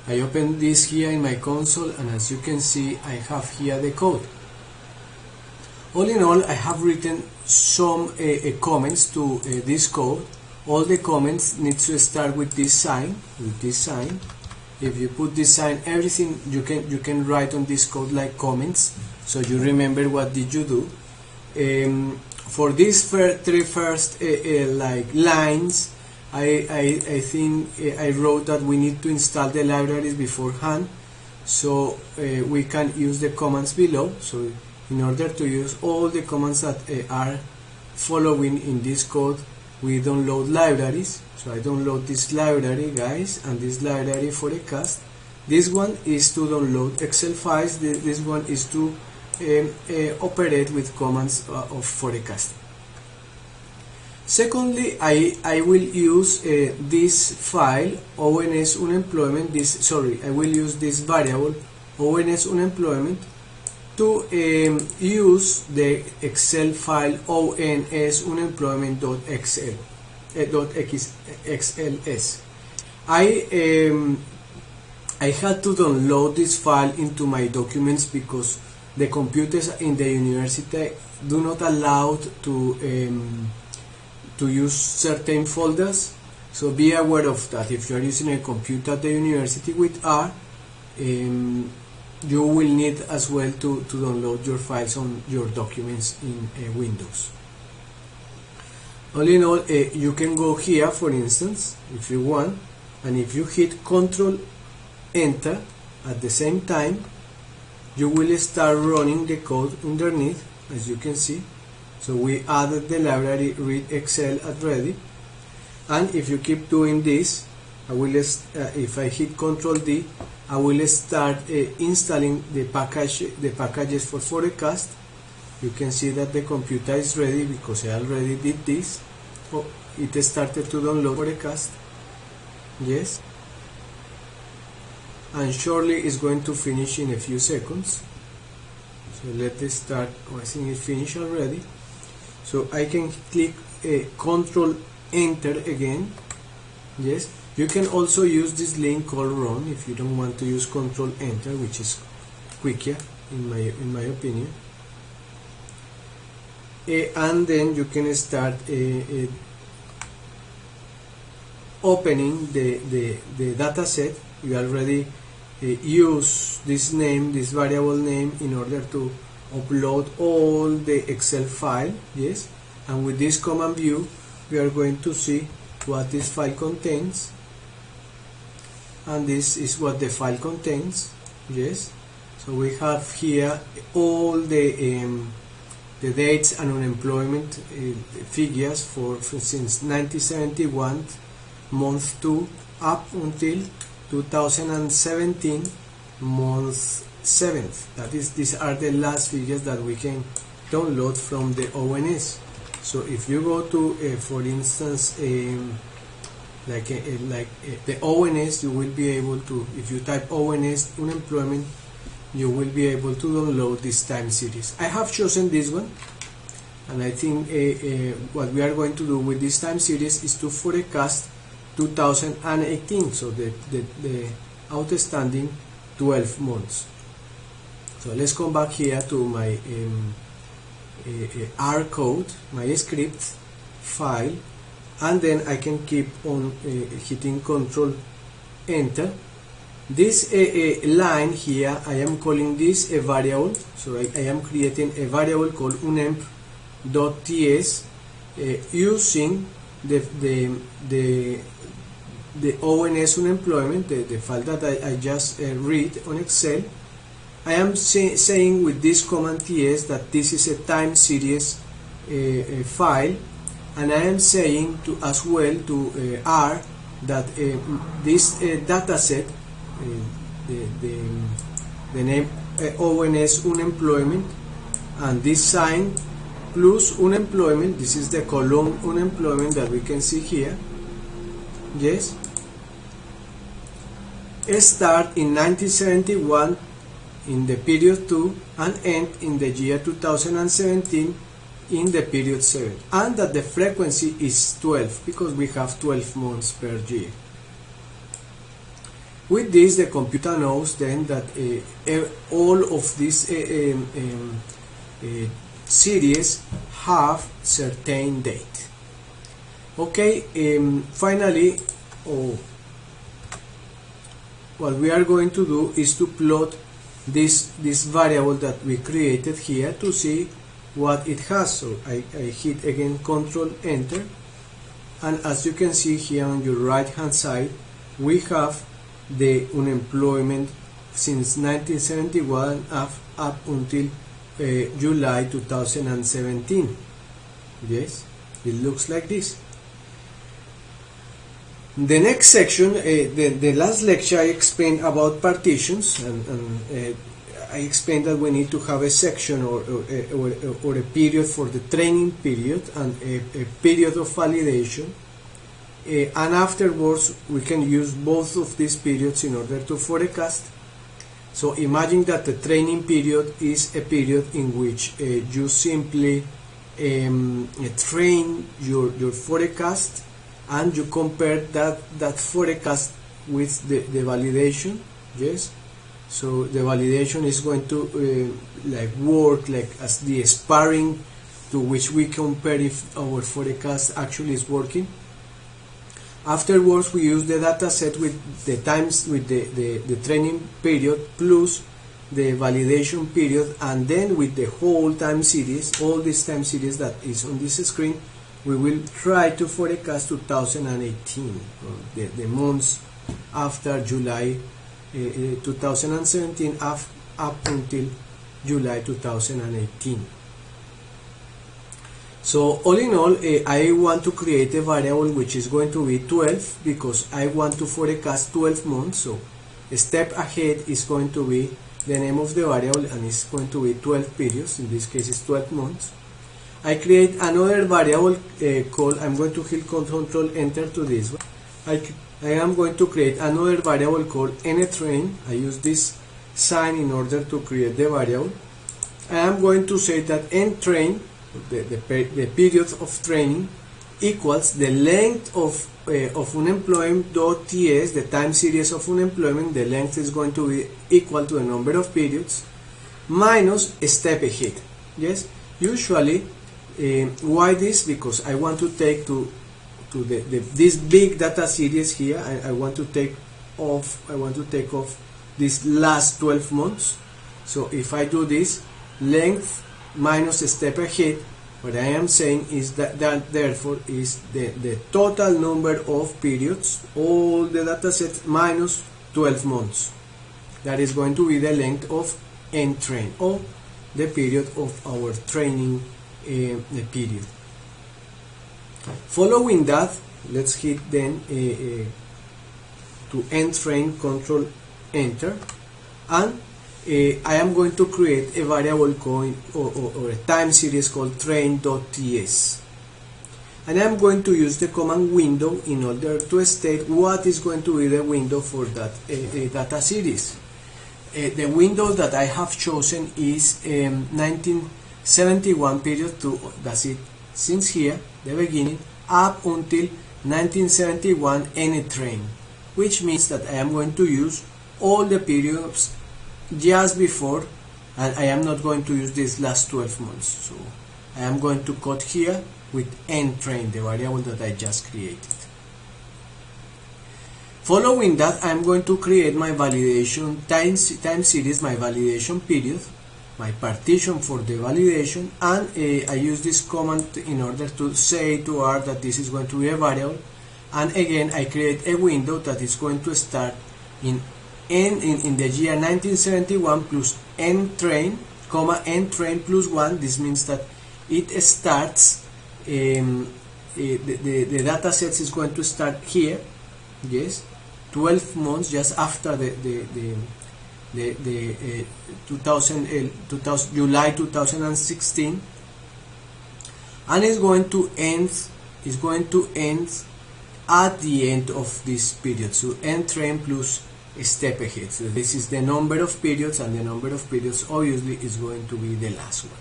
I open this here in my console, and as you can see, I have here the code. All in all, I have written some comments to this code. All the comments need to start with this sign. If you put this sign, everything you can write on this code like comments, so you remember what did you do. For these three first like lines, I think I wrote that we need to install the libraries beforehand, so we can use the commands below. So in order to use all the commands that are following in this code, we download libraries. So I download this library, guys, and this library forecast. This one is to download Excel files. This one is to operate with commands of forecasting. Secondly, I will use this file ONS unemployment. I will use this variable ONS unemployment to use the Excel file ONS unemployment.xls. I had to download this file into my documents because the computers in the university do not allow to use certain folders, so be aware of that. If you are using a computer at the university with R, you will need as well to download your files on your documents in Windows. All in all, you can go here, for instance, if you want, and if you hit Control Enter at the same time, you will start running the code underneath, as you can see. So we added the library read Excel at ready, and if you keep doing this, I will if I hit Ctrl D, I will start installing the packages for forecast. You can see that the computer is ready because I already did this. Oh, it started to download forecast. Yes, and surely it's going to finish in a few seconds. So let's start. Oh, I think it finished already. So I can click Control Enter again. Yes, you can also use this link called Run if you don't want to use Control Enter, which is quicker in my opinion. And then you can start opening the data set. You already use this name, this variable name, in order to upload all the Excel file. Yes, and with this command view we are going to see what this file contains, and this is what the file contains. Yes, so we have here all the dates and unemployment figures for since 1971 month 2 up until 2017 month 7th. That is, these are the last figures that we can download from the ONS. So if you go to for instance the ONS, you will be able to, if you type ONS unemployment, you will be able to download this time series. I have chosen this one, and I think what we are going to do with this time series is to forecast 2018, so the outstanding 12 months. So let's come back here to my R code, my script file, and then I can keep on hitting Control Enter. This line here, I am calling this a variable, so I am creating a variable called unemp.ts using the ONS unemployment, the file that I just read on Excel. I am saying with this command ts that this is a time series file, and I am saying to as well to R that this data set, the name ONS unemployment, and this sign plus unemployment, this is the column unemployment that we can see here. Yes, start in 1971 in the period 2 and end in the year 2017 in the period 7, and that the frequency is 12 because we have 12 months per year. With this, the computer knows then that all of these series have certain date. Okay, finally, what we are going to do is to plot this variable that we created here to see what it has. So I hit again Control Enter, and as you can see here on your right hand side, we have the unemployment since 1971 up until July 2017. Yes, it looks like this. The next section, the last lecture, I explained about partitions, and I explained that we need to have a section or a period for the training period and a period of validation. And afterwards we can use both of these periods in order to forecast. So imagine that the training period is a period in which you simply train your forecast, and you compare that forecast with the validation. Yes, so the validation is going to work like as the sparring to which we compare if our forecast actually is working. Afterwards, we use the data set with the times, with the training period plus the validation period, and then with the whole time series, all this time series that is on this screen, we will try to forecast 2018, the months after July 2017 up until July 2018. So all in all, I want to create a variable which is going to be 12 because I want to forecast 12 months. So a step ahead is going to be the name of the variable, and it's going to be 12 periods. In this case, it's 12 months. I create another variable called, I'm going to hit Control Enter to this one. I am going to create another variable called ntrain. I use this sign in order to create the variable. I am going to say that ntrain, the period of training, equals the length of unemployment.ts, the time series of unemployment. The length is going to be equal to the number of periods minus a step ahead. Yes, usually why this? Because I want to take this big data series here. I want to take off this last 12 months. So if I do this, length minus a step ahead, what I am saying is that therefore is the total number of periods, all the data sets minus 12 months. That is going to be the length of ntrain, or the period of our training period. Following that, let's hit then to ntrain, Control Enter, and I am going to create a variable called or a time series called train.ts, and I am going to use the command window in order to state what is going to be the window for that data series. The window that I have chosen is 1971 period to, that's it, since here, the beginning, up until 1971 ntrain, which means that I am going to use all the periods just before, and I am not going to use this last 12 months. So I am going to cut here with ntrain, the variable that I just created. Following that, I am going to create my validation time series, my validation period, my partition for the validation, and I use this command in order to say to R that this is going to be a variable, and again I create a window that is going to start in the year 1971 plus ntrain, ntrain plus 1. This means that it starts, the data sets is going to start here, yes, 12 months just after July 2016, and is going to end at the end of this period. So ntrain plus a step ahead. So this is the number of periods, and the number of periods obviously is going to be the last one.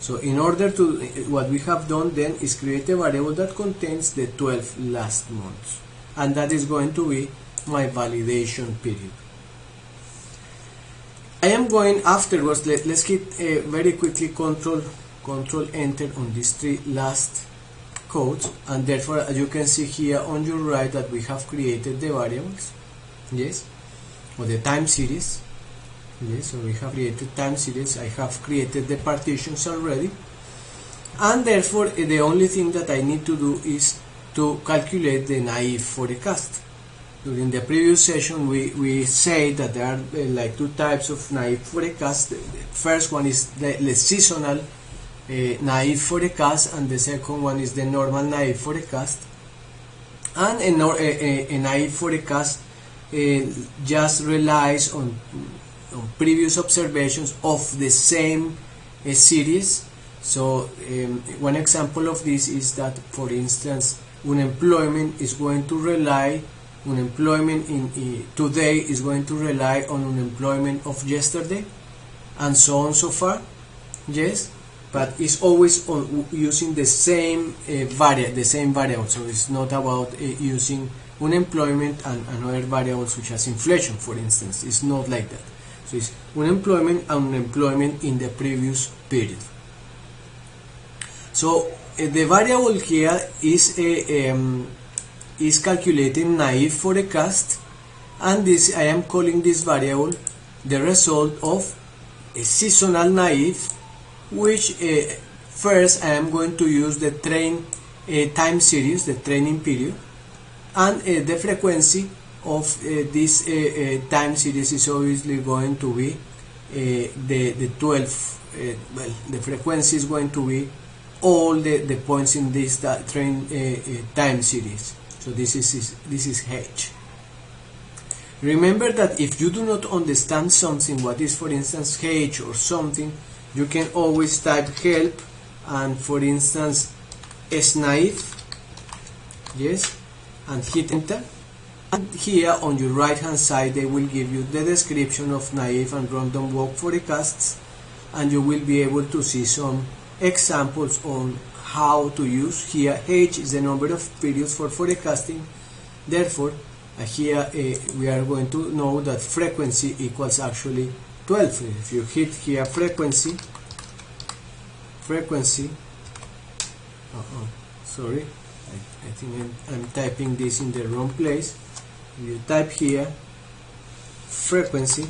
So in order to, what we have done then is create a variable that contains the 12 last months, and that is going to be my validation period. I am going afterwards, let's hit very quickly control enter on these three last codes, and therefore as you can see here on your right that we have created the variables, yes, or the time series. Yes, so we have created time series. I have created the partitions already, and therefore the only thing that I need to do is to calculate the naive forecast. During the previous session we say that there are like two types of naive forecast. The first one is the seasonal naive forecast, and the second one is the normal naive forecast. And a naive forecast just relies on previous observations of the same series. So one example of this is that, for instance, unemployment is going to rely, unemployment in today is going to rely on unemployment of yesterday, and so on so far. Yes, but it's always on using the same variable. So it's not about using unemployment and another variable such as inflation, for instance. It's not like that. So it's unemployment and unemployment in the previous period. So the variable here is calculating naive forecast, and this I am calling this variable the result of a seasonal naive, which first I am going to use the time series, the training period, and the frequency of this time series is obviously going to be the 12. Well, the frequency is going to be all the points in this time series. So this is H. Remember that if you do not understand something, what is for instance H or something, you can always type help and for instance S naive, yes, and hit enter. And here on your right hand side they will give you the description of naive and random walk forecasts, and you will be able to see some examples on how to use. Here H is the number of periods for forecasting. Therefore here we are going to know that frequency equals actually 12. If you hit here frequency, sorry, I think I'm typing this in the wrong place. You type here frequency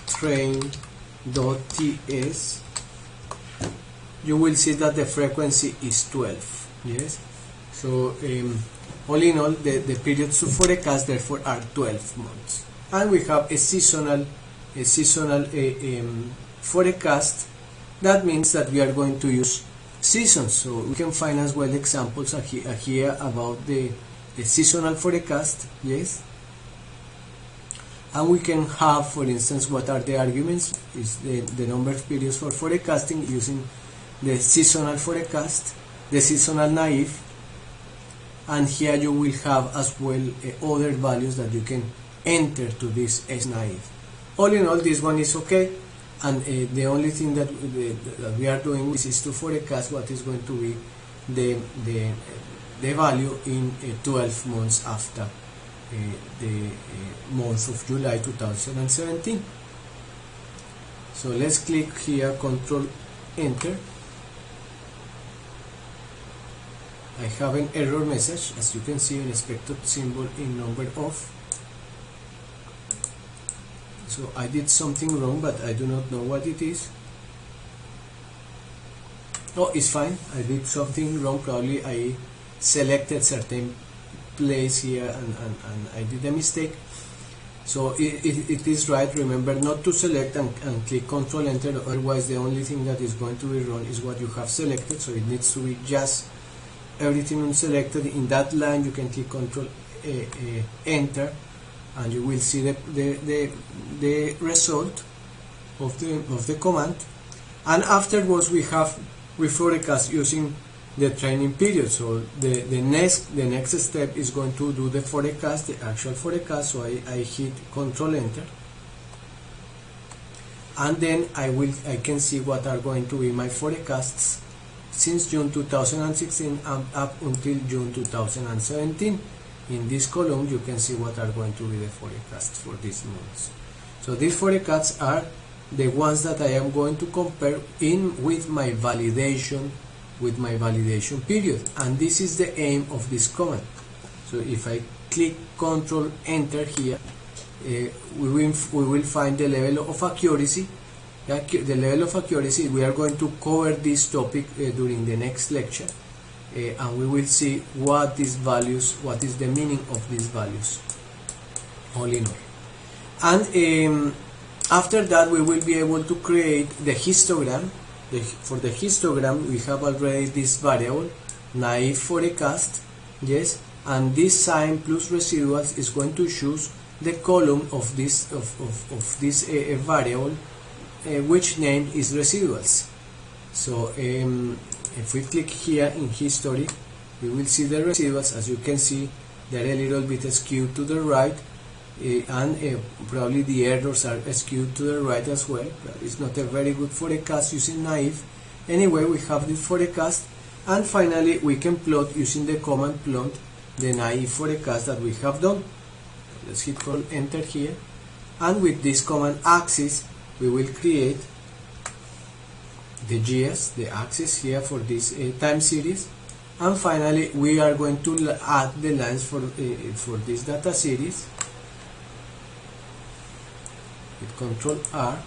train.ts, you will see that the frequency is 12. Yes, so all in all the periods to forecast therefore are 12 months, and we have a seasonal forecast. That means that we are going to use seasons. So we can find as well examples here about the seasonal forecast. Yes, and we can have, for instance, what are the arguments is the number of periods for forecasting using the seasonal forecast, the seasonal naive, and here you will have as well other values that you can enter to this S naive. All in all, this one is okay, and the only thing that we are doing is to forecast what is going to be the value in 12 months after the month of July 2017. So let's click here, control enter. I have an error message, as you can see, an expected symbol in number of. So I did something wrong, but I do not know what it is. Oh, it's fine. I did something wrong. Probably I selected certain place here and I did a mistake. So it is right. Remember not to select and click Control Enter, otherwise the only thing that is going to be wrong is what you have selected. So it needs to be just everything unselected. In that line you can click Control Enter, and you will see the result of the command. And afterwards we forecast using the training period. So the next step is going to do the forecast, the actual forecast. So I hit Control Enter, and then I can see what are going to be my forecasts since June 2016 and up until June 2017. In this column you can see what are going to be the forecasts for these months. So these forecasts are the ones that I am going to compare with my validation period, and this is the aim of this command. So if I click Control Enter here, we will find the level of accuracy. The level of accuracy, we are going to cover this topic during the next lecture, and we will see what is the meaning of these values all in all. And after that we will be able to create the histogram. For the histogram we have already this variable naive forecast, yes, and this sign plus residuals is going to choose the column of this variable which name is residuals. So if we click here in history, we will see the residuals. As you can see, they're a little bit skewed to the right, and probably the errors are skewed to the right as well. But it's not a very good forecast using naive. Anyway, we have this forecast, and finally we can plot using the command plot the naive forecast that we have done. Let's hit Control Enter here, and with this command axis we will create the GS, the axis here for this time series, and finally we are going to add the lines for this data series with Control R,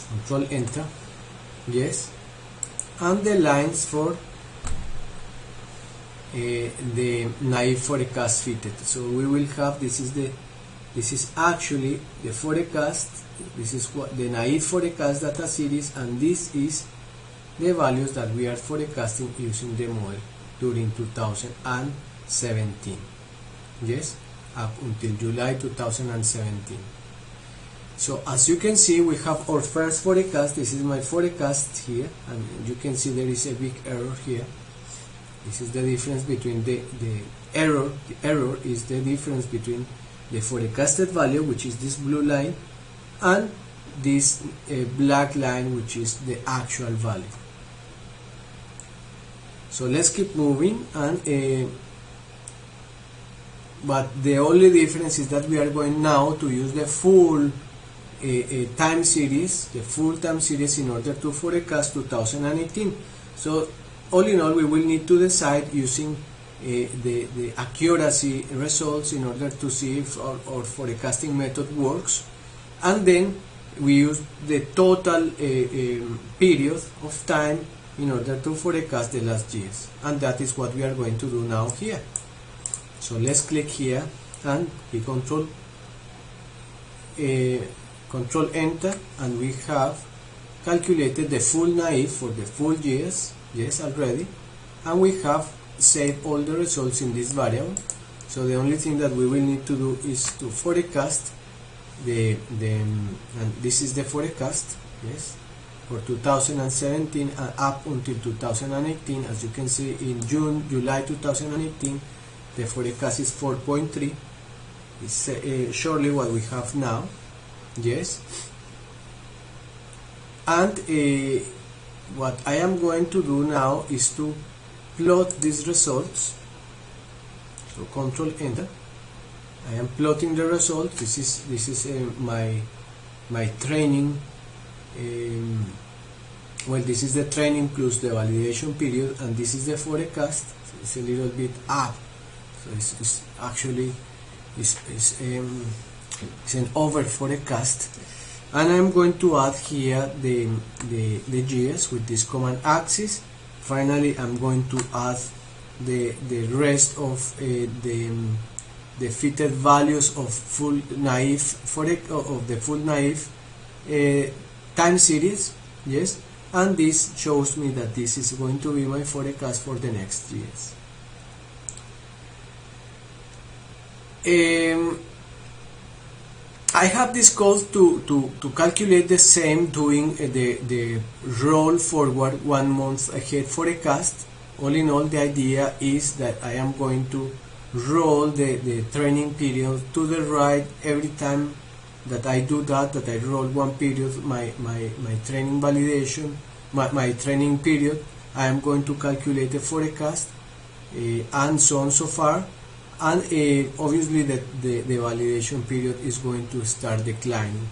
Control Enter, yes, and the lines for the naive forecast fitted. So we will have, this is actually the forecast, this is what the naive forecast data series, and this is the values that we are forecasting using the model during 2017, yes, up until July 2017. So as you can see, we have our first forecast. This is my forecast here, and you can see there is a big error here. This is the difference between the error. The error is the difference between the forecasted value, which is this blue line, and this black line, which is the actual value. So let's keep moving, and but the only difference is that we are going now to use the full time series, in order to forecast 2018. So all in all, we will need to decide using the accuracy results in order to see if our forecasting method works, and then we use the total period of time in order to forecast the last years, and that is what we are going to do now here. So let's click here and hit Control Enter, and we have calculated the full naive for the full years, yes, already, and we have saved all the results in this variable. So the only thing that we will need to do is to forecast and this is the forecast, yes, for 2017 and up until 2018. As you can see, in July 2018 the forecast is 4.3. It's surely what we have now, yes. And what I am going to do now is to plot these results. So Control Enter. I am plotting the result. This is my training. Well, this is the training plus the validation period, and this is the forecast. So it's a little bit up. So it's actually it's an over forecast, and I'm going to add here the GS with this command axis. Finally, I'm going to add the rest of the fitted values of full naive of the full naive time series, yes, and this shows me that this is going to be my forecast for the next years. I have this code to calculate the same, doing the roll forward 1 month ahead forecast. All in all, the idea is that I am going to roll the training period to the right every time that I do that I roll one period, my training validation, my training period, I am going to calculate the forecast and so on so far, and obviously the validation period is going to start declining.